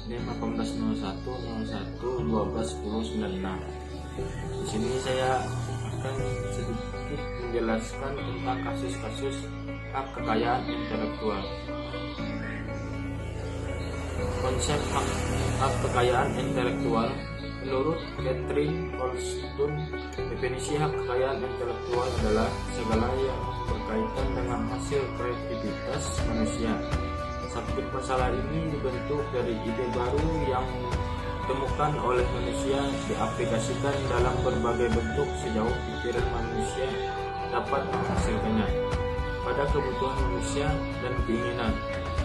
Ini 1801/01/12/1096. Di sini saya akan sedikit menjelaskan tentang kasus-kasus hak kekayaan intelektual. Konsep hak kekayaan intelektual menurut Catherine Colston, definisi hak kekayaan intelektual adalah segala yang berkaitan dengan hasil kreativitas manusia. Subjek masalah ini dibentuk dari ide baru yang ditemukan oleh manusia, diaplikasikan dalam berbagai bentuk sejauh pikiran manusia dapat menghasilkannya pada kebutuhan manusia dan keinginan,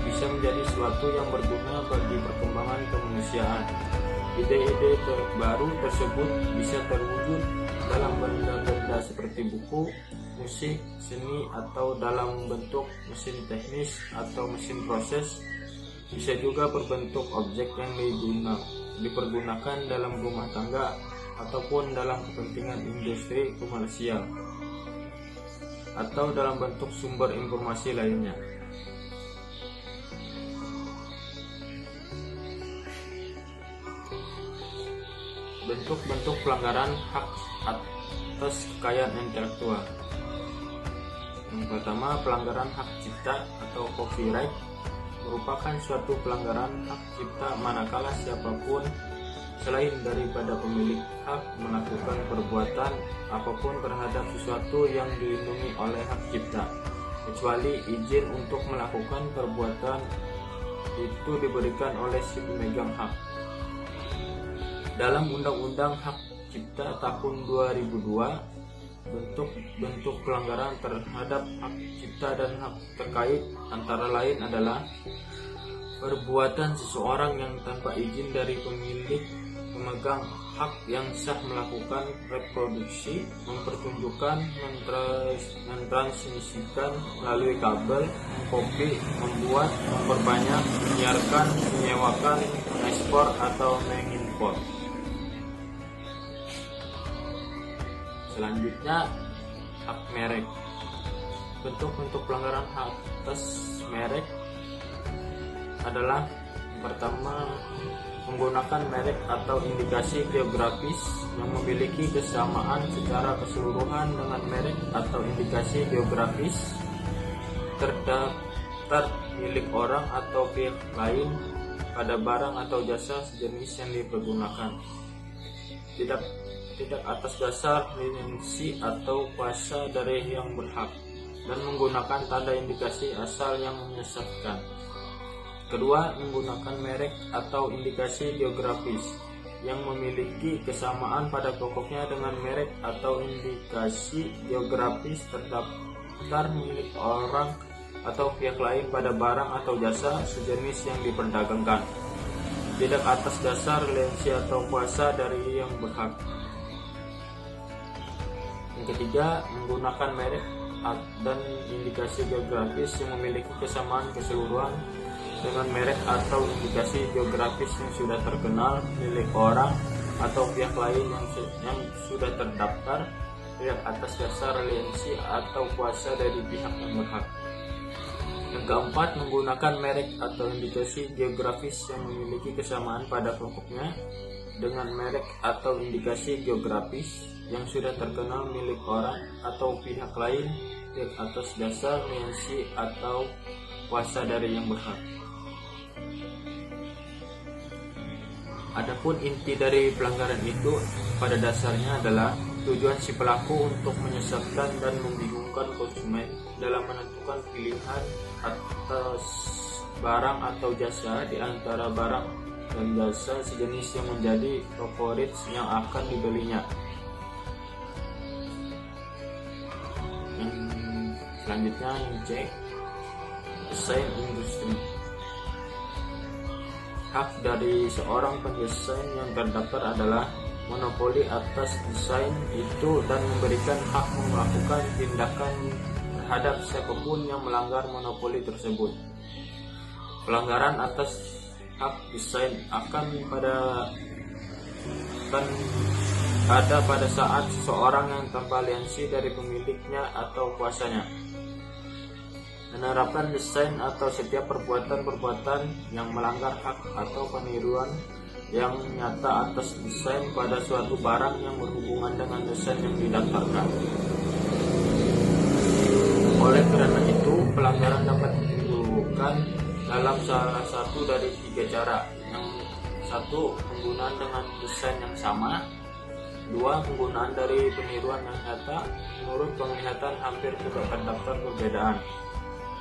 bisa menjadi sesuatu yang berguna bagi perkembangan kemanusiaan. Ide-ide baru tersebut bisa terwujud dalam benda-benda seperti buku, musik, seni, atau dalam bentuk mesin teknis atau mesin proses. Bisa juga berbentuk objek yang dipergunakan dalam rumah tangga ataupun dalam kepentingan industri komersial, atau dalam bentuk sumber informasi lainnya. Bentuk-bentuk pelanggaran hak atas kekayaan intelektual. Yang pertama, pelanggaran hak cipta atau copyright merupakan suatu pelanggaran hak cipta manakala siapapun selain daripada pemilik hak melakukan perbuatan apapun terhadap sesuatu yang dilindungi oleh hak cipta, kecuali izin untuk melakukan perbuatan itu diberikan oleh si pemegang hak. Dalam Undang-Undang Hak Cipta tahun 2002, bentuk pelanggaran terhadap hak cipta dan hak terkait antara lain adalah perbuatan seseorang yang tanpa izin dari pemilik pemegang hak yang sah melakukan reproduksi, mempertunjukkan, mentransmisikan melalui kabel, mengkopi, membuat, memperbanyak, menyiarkan, menyewakan, mengekspor atau mengimpor. Selanjutnya, hak merek. Bentuk-bentuk pelanggaran hak atas merek adalah yang pertama, menggunakan merek atau indikasi geografis yang memiliki kesamaan secara keseluruhan dengan merek atau indikasi geografis terdaftar milik orang atau pihak lain pada barang atau jasa sejenis yang dipergunakan. Tidak atas dasar lisensi atau kuasa dari yang berhak, dan menggunakan tanda indikasi asal yang menyesatkan. Kedua, menggunakan merek atau indikasi geografis yang memiliki kesamaan pada pokoknya dengan merek atau indikasi geografis terdaftar milik orang atau pihak lain pada barang atau jasa sejenis yang diperdagangkan, tidak atas dasar lisensi atau kuasa dari yang berhak. Yang ketiga, menggunakan merek dan indikasi geografis yang memiliki kesamaan keseluruhan dengan merek atau indikasi geografis yang sudah terkenal milik orang atau pihak lain yang sudah terdaftar, tidak atas dasar lisensi atau kuasa dari pihak yang berhak. Yang keempat, menggunakan merek atau indikasi geografis yang memiliki kesamaan pada pokoknya dengan merek atau indikasi geografis yang sudah terkenal milik orang atau pihak lain tidak atas dasar lisensi atau kuasa dari yang berhak. Adapun inti dari pelanggaran itu pada dasarnya adalah tujuan si pelaku untuk menyesatkan dan membingungkan konsumen dalam menentukan pilihan atas barang atau jasa di antara barang dan jasa sejenis yang menjadi favorit yang akan dibelinya. Selanjutnya yang C, desain industri. Hak dari seorang pendesain yang terdaftar adalah monopoli atas desain itu dan memberikan hak melakukan tindakan terhadap siapapun yang melanggar monopoli tersebut. Pelanggaran atas hak desain akan ada pada saat seseorang yang tanpa lisensi dari pemiliknya atau kuasanya menerapkan desain atau setiap perbuatan-perbuatan yang melanggar hak atau peniruan yang nyata atas desain pada suatu barang yang berhubungan dengan desain yang didaftarkan. Oleh karena itu, pelanggaran dapat ditimbulkan dalam salah satu dari 3 cara. Yang satu, penggunaan dengan desain yang sama. 2, penggunaan dari peniruan yang nyata menurut penglihatan hampir tidak terdapat perbedaan.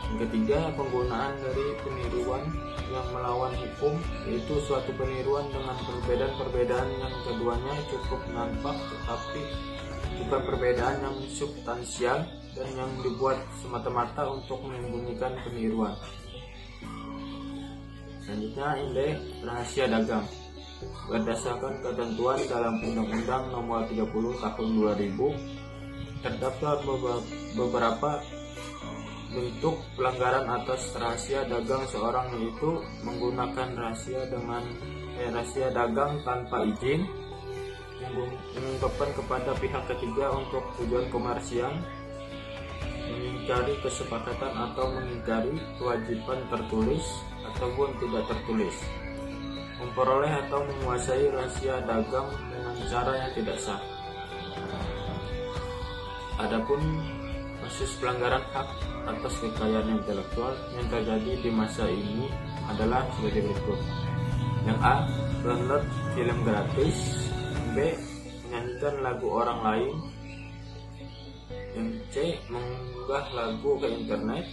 Yang ketiga, penggunaan dari peniruan yang melawan hukum, yaitu suatu peniruan dengan perbedaan-perbedaan yang keduanya cukup nampak tetapi bukan perbedaan yang substansial dan yang dibuat semata-mata untuk menyembunyikan peniruan. Selanjutnya, indeks rahasia dagang. Berdasarkan ketentuan dalam Undang-Undang Nomor 30 Tahun 2000, terdapat beberapa bentuk pelanggaran atas rahasia dagang seorang, yaitu menggunakan rahasia dagang tanpa izin, mengungkapkan kepada pihak ketiga untuk tujuan komersial, mengingkari kesepakatan atau mengingkari kewajiban tertulis ataupun tidak tertulis, memperoleh atau menguasai rahasia dagang dengan cara yang tidak sah. Adapun kasus pelanggaran hak atas kekayaan intelektual yang terjadi di masa ini adalah sebagai berikut. Yang A, download film gratis. B, menyanyikan lagu orang lain. Yang C, mengunggah lagu ke internet.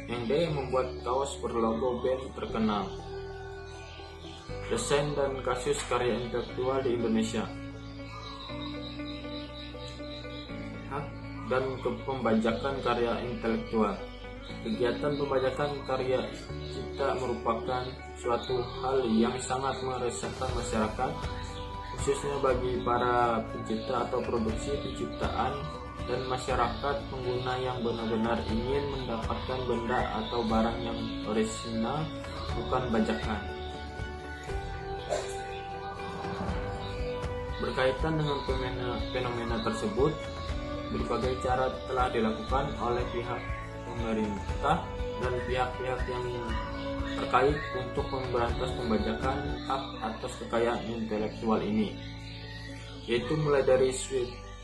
Yang D, membuat kaos berlogo band terkenal. Desain dan kasus karya intelektual di Indonesia. Hak dan pembajakan karya intelektual. Kegiatan pembajakan karya cipta merupakan suatu hal yang sangat meresahkan masyarakat, khususnya bagi para pencipta atau produksi penciptaan dan masyarakat pengguna yang benar-benar ingin mendapatkan benda atau barang yang orisinal, bukan bajakan. Berkaitan dengan fenomena tersebut, berbagai cara telah dilakukan oleh pihak pemerintah dan pihak-pihak yang terkait untuk memberantas pembajakan hak atas kekayaan intelektual ini, yaitu mulai dari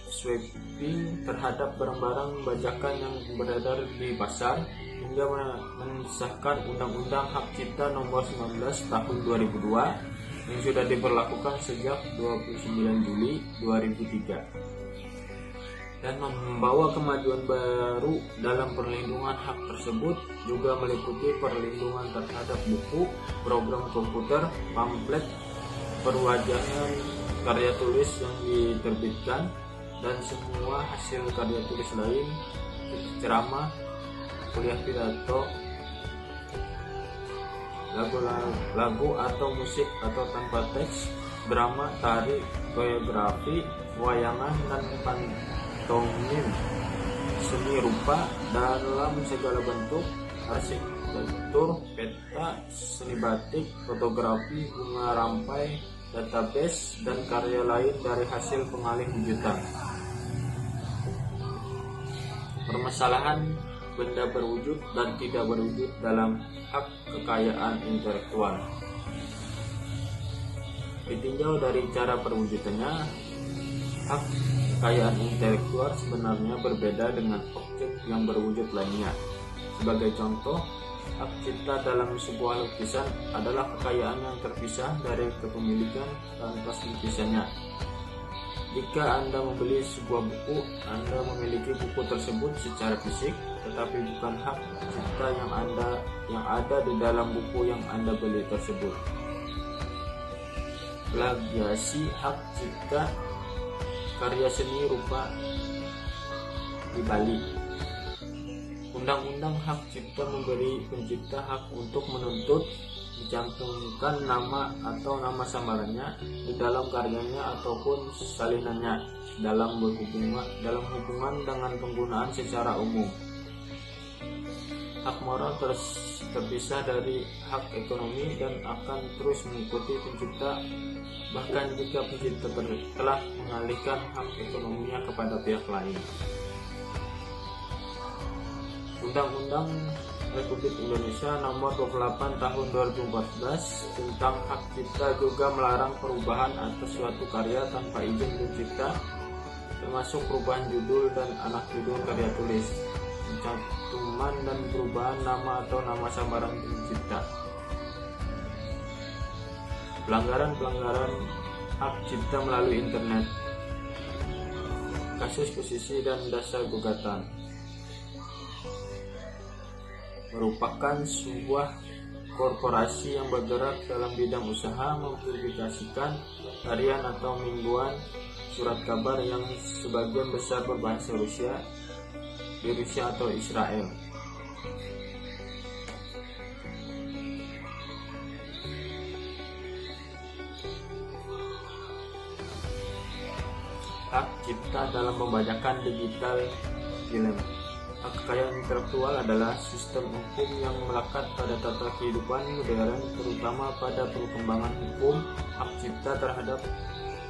sweeping terhadap barang-barang bajakan yang beredar di pasar hingga mensahkan Undang-Undang Hak Cipta Nomor 19 Tahun 2002 yang sudah diberlakukan sejak 29 Juli 2003 dan membawa kemajuan baru dalam perlindungan hak tersebut, juga meliputi perlindungan terhadap buku, program komputer, pamflet, perwajahan karya tulis yang diterbitkan, dan semua hasil karya tulis lain, ceramah, kuliah pidato, lagu atau musik atau tanpa teks, drama, tari, koreografi, wayangan, dan pantomim, seni rupa dalam segala bentuk, arsitektur, peta, seni batik, fotografi, bunga rampai, database, dan karya lain dari hasil pengalih wujudan. Permasalahan benda berwujud dan tidak berwujud dalam hak kekayaan intelektual. Ditinjau dari cara perwujudannya, hak kekayaan intelektual sebenarnya berbeda dengan objek yang berwujud lainnya. Sebagai contoh, hak cipta dalam sebuah lukisan adalah kekayaan yang terpisah dari kepemilikan atas lukisannya. Jika Anda membeli sebuah buku, Anda memiliki buku tersebut secara fisik, tetapi bukan hak cipta yang ada di dalam buku yang Anda beli tersebut. Plagiasi hak cipta karya seni rupa di Bali. Undang-undang hak cipta memberi pencipta hak untuk menuntut mencantumkan nama atau nama samarannya di dalam karyanya ataupun salinannya dalam hubungan dengan penggunaan secara umum. Hak moral terpisah dari hak ekonomi dan akan terus mengikuti pencipta, bahkan jika pencipta telah mengalihkan hak ekonominya kepada pihak lain. Undang-undang Republik Indonesia Nomor 28 Tahun 2014 tentang hak cipta juga melarang perubahan atas suatu karya tanpa izin pencipta, termasuk perubahan judul dan anak judul karya tulis, pencantuman dan perubahan nama atau nama samaran pencipta. Pelanggaran hak cipta melalui internet, kasus posisi dan dasar gugatan. Merupakan sebuah korporasi yang bergerak dalam bidang usaha mempublikasikan harian atau mingguan surat kabar yang sebagian besar berbahasa Rusia di Rusia atau Israel. Hak cipta dalam pembajakan digital film. Hak kekayaan intelektual adalah sistem hukum yang melekat pada tata kehidupan modern, terutama pada perkembangan hukum hak cipta terhadap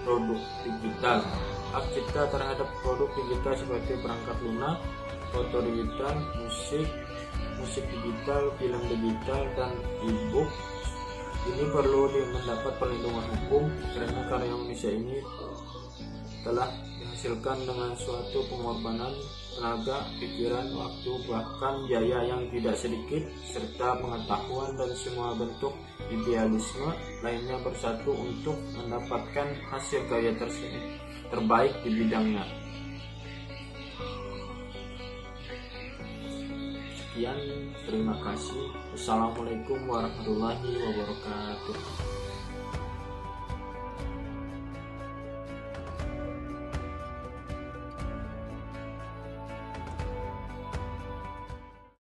produk digital. Hak cipta terhadap produk digital seperti perangkat lunak, foto digital, musik digital, film digital, dan e-book ini perlu mendapat perlindungan hukum karena karya manusia ini telah dihasilkan dengan suatu pengorbanan tenaga, pikiran, waktu, bahkan biaya yang tidak sedikit, serta pengetahuan dan semua bentuk idealisme lainnya bersatu untuk mendapatkan hasil karya terbaik di bidangnya. Sekian, terima kasih. Wassalamualaikum warahmatullahi wabarakatuh.